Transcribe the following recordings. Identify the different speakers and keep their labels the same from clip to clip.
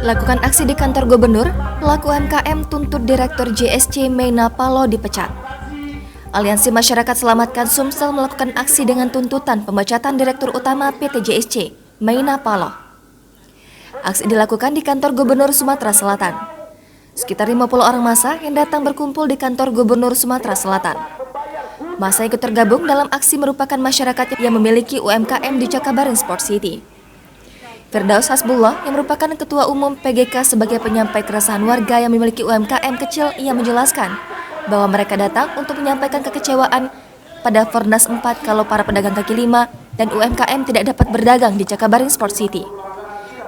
Speaker 1: Lakukan aksi di kantor gubernur, pelaku UMKM tuntut Direktur JSC Meina Paloh dipecat. Aliansi Masyarakat Selamatkan Sumsel melakukan aksi dengan tuntutan pemecatan Direktur Utama PT JSC, Meina Paloh. Aksi dilakukan di kantor Gubernur Sumatera Selatan. Sekitar 50 orang massa yang datang berkumpul di kantor Gubernur Sumatera Selatan. Massa ikut tergabung dalam aksi merupakan masyarakat yang memiliki UMKM di Cakabaring Sport City. Firdaus Hasbullah yang merupakan Ketua Umum PGK sebagai penyampai keresahan warga yang memiliki UMKM kecil, ia menjelaskan bahwa mereka datang untuk menyampaikan kekecewaan pada Fornas 4 kalau para pedagang kaki lima dan UMKM tidak dapat berdagang di Cakabaring Sport City.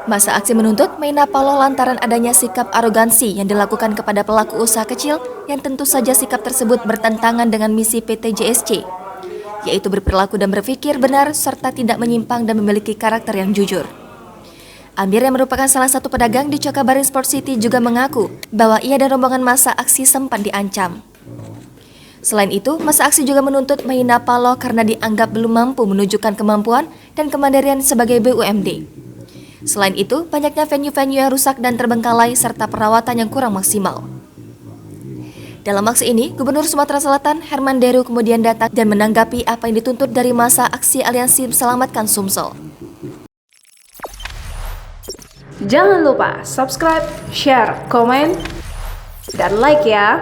Speaker 1: Masa aksi menuntut Meina Paloh lantaran adanya sikap arogansi yang dilakukan kepada pelaku usaha kecil yang tentu saja sikap tersebut bertentangan dengan misi PT JSC, yaitu berperilaku dan berpikir benar serta tidak menyimpang dan memiliki karakter yang jujur. Amir yang merupakan salah satu pedagang di Cakabaring Sport City juga mengaku bahwa ia dan rombongan massa aksi sempat diancam. Selain itu, massa aksi juga menuntut Meina Paloh karena dianggap belum mampu menunjukkan kemampuan dan kemandirian sebagai BUMD. Selain itu, banyaknya venue-venue yang rusak dan terbengkalai serta perawatan yang kurang maksimal. Dalam aksi ini, Gubernur Sumatera Selatan Herman Deru kemudian datang dan menanggapi apa yang dituntut dari massa aksi Aliansi Selamatkan Sumsel.
Speaker 2: Jangan lupa subscribe, share, komen, dan like ya!